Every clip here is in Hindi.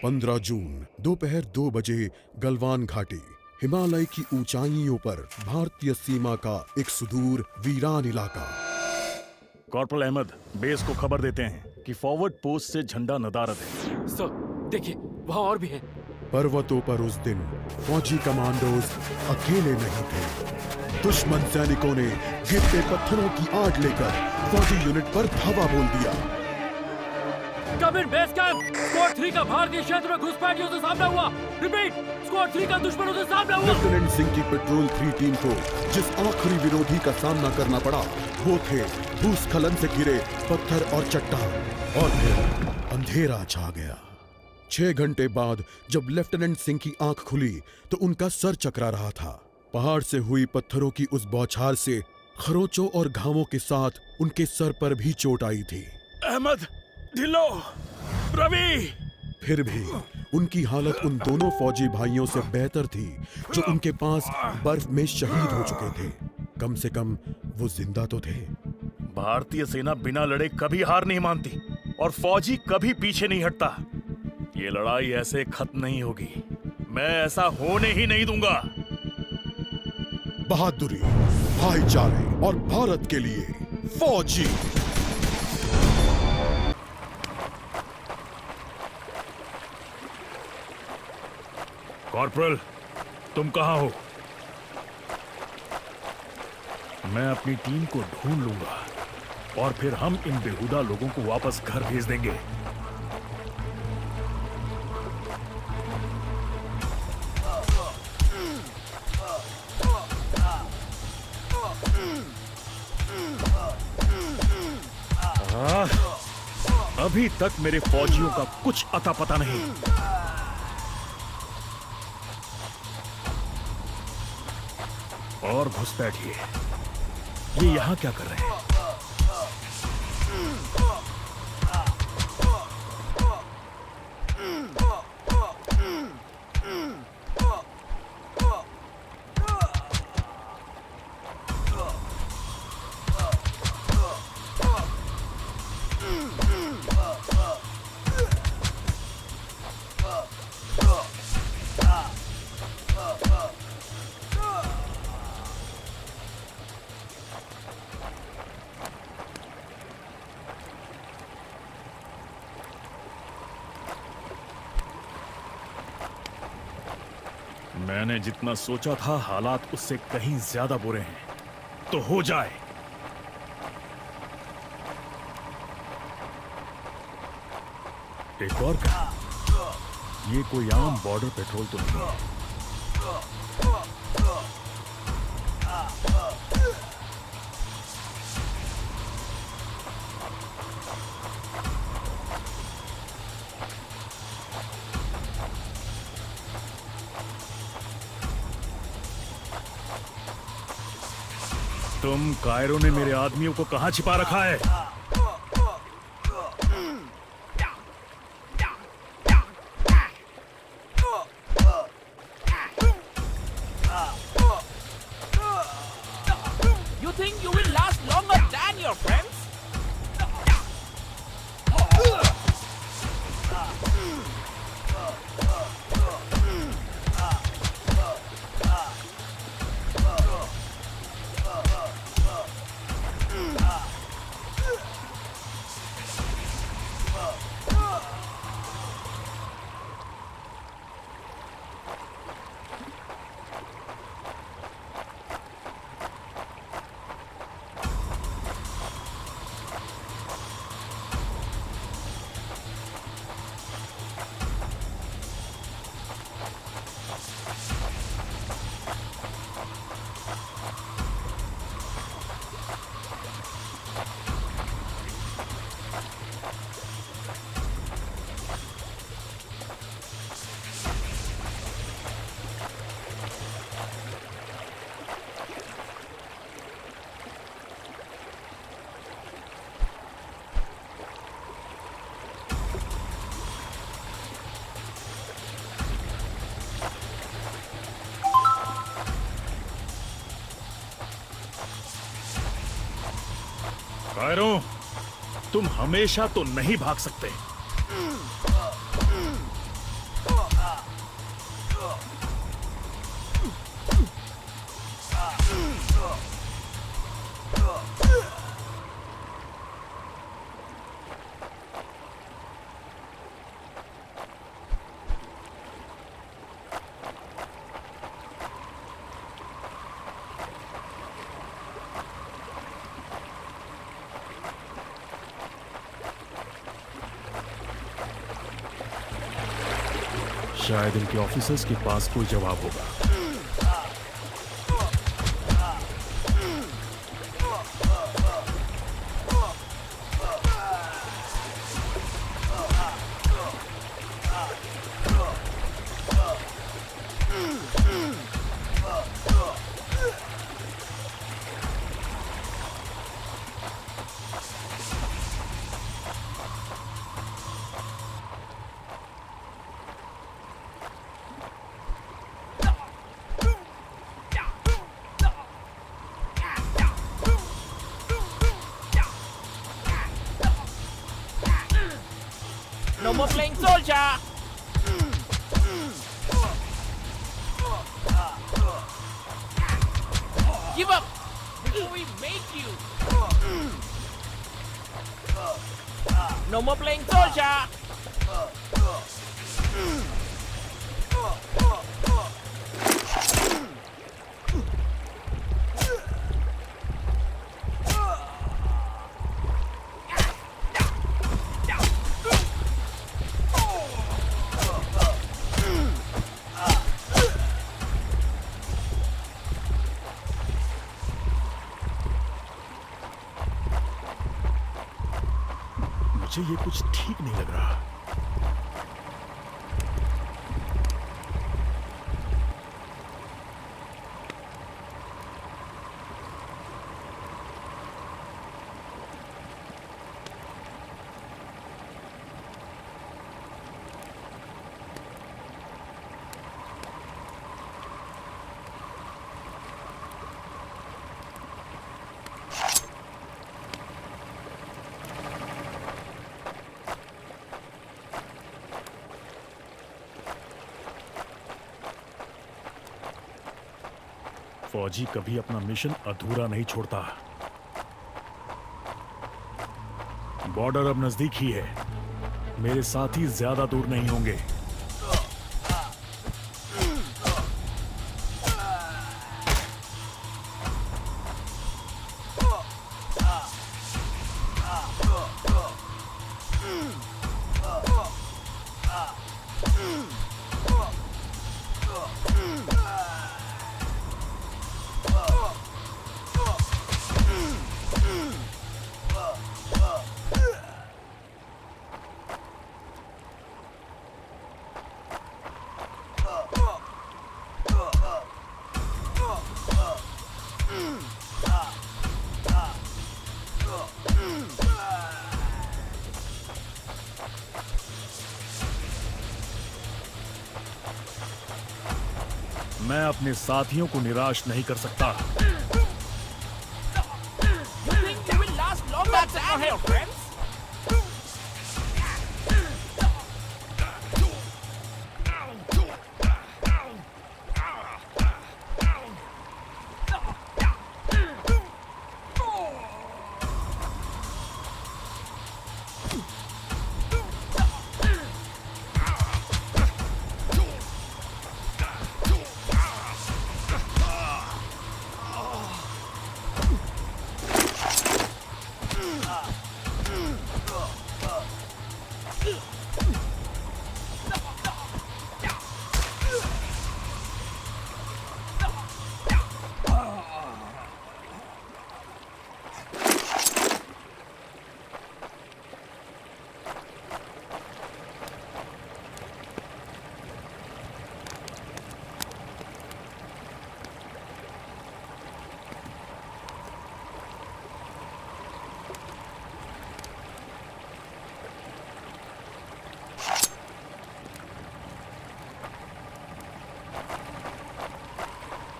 15 जून दोपहर 2 बजे गलवान घाटी, हिमालय की ऊंचाइयों पर भारतीय सीमा का एक सुदूर वीरान इलाका। कॉर्पोरल अहमद, बेस को खबर देते हैं कि फॉरवर्ड पोस्ट से झंडा नदारद है। सर, देखिए वहाँ और भी हैं। पर्वतों पर उस दिन फौजी कमांडोज अकेले नहीं थे। दुश्मन सैनिकों ने गिरते पत्थरों की आड़ लेकर फौजी यूनिट पर धावा बोल दिया। कम इन बेस कैंप, स्क्वाड 3 का भारतीय क्षेत्र में घुसपैठियों से सामना हुआ। रिपीट, स्क्वाड 3 का दुश्मनों से सामना हुआ। लेफ्टिनेंट सिंह की पेट्रोल 3 टीम को जिस आखिरी विरोधी का सामना करना पड़ा वो थे भूस्खलन से घिरे पत्थर और चट्टान। और फिर अंधेरा छा गया। 6 घंटे बाद जब लेफ्टिनेंट सिंह की आंख खुली तो उनका सर चकरा रहा था। पहाड़ से हुई पत्थरों की उस बौछार से खरोंचों और घावों के साथ उनके सर पर भी चोट आई थी। अहमद, ढिल्लो, रवि। फिर भी उनकी हालत उन दोनों फौजी भाइयों से बेहतर थी जो उनके पास बर्फ में शहीद हो चुके थे। कम से कम वो जिंदा तो थे। भारतीय सेना बिना लड़े कभी हार नहीं मानती और फौजी कभी पीछे नहीं हटता। ये लड़ाई ऐसे खत्म नहीं होगी। मैं ऐसा होने ही नहीं दूंगा। बहादुरी, भाईचारे और भारत के लिए फौजी। कॉर्पोरल, तुम कहां हो? मैं अपनी टीम को ढूंढ लूंगा और फिर हम इन बेहुदा लोगों को वापस घर भेज देंगे। अभी तक मेरे फौजियों का कुछ अता पता नहीं। और घुसपैठिए, ये यहां क्या कर रहे हैं? मैंने जितना सोचा था हालात उससे कहीं ज्यादा बुरे हैं। तो हो जाए। एक और क्या? ये कोई आम बॉर्डर पेट्रोल तो नहीं है। तुम कायरों ने मेरे आदमियों को कहां छिपा रखा है? You think you will last longer than your friends? कायरों, तुम हमेशा तो नहीं भाग सकते। शायद इनके ऑफिसर्स के पास कोई जवाब होगा। No more playing soldier. Give up before we make you. No more playing soldier. मुझे ये कुछ ठीक नहीं लग रहा। फौजी कभी अपना मिशन अधूरा नहीं छोड़ता। बॉर्डर अब नजदीक ही है। मेरे साथी ज्यादा दूर नहीं होंगे। मैं अपने साथियों को निराश नहीं कर सकता। You think you will last longer than your friends?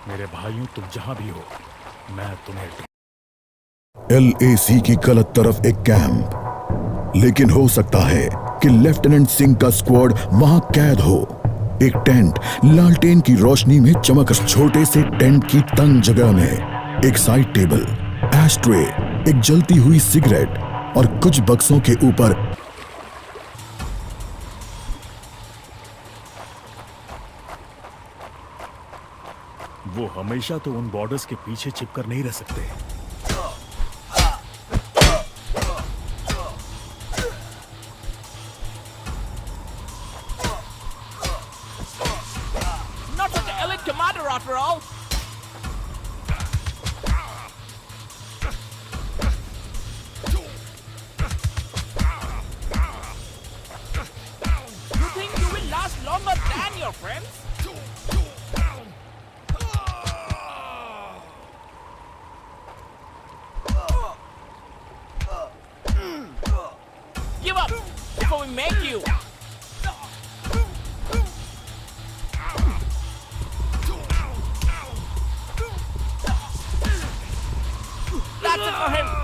मेरे भाइयों, तुम जहां भी हो, मैं तुम्हें LAC की गलत तरफ एक कैंप, लेकिन हो सकता है कि लेफ्टिनेंट सिंह का स्क्वाड वहां कैद हो। एक टेंट लालटेन की रोशनी में चमक, छोटे से टेंट की तंग जगह में एक साइड टेबल, एशट्रे, एक जलती हुई सिगरेट और कुछ बक्सों के ऊपर वो हमेशा तो उन बॉर्डर्स के पीछे छिपकर नहीं रह सकते। after all. You think you will last longer than your friends? Give up before we make you. That's it for him.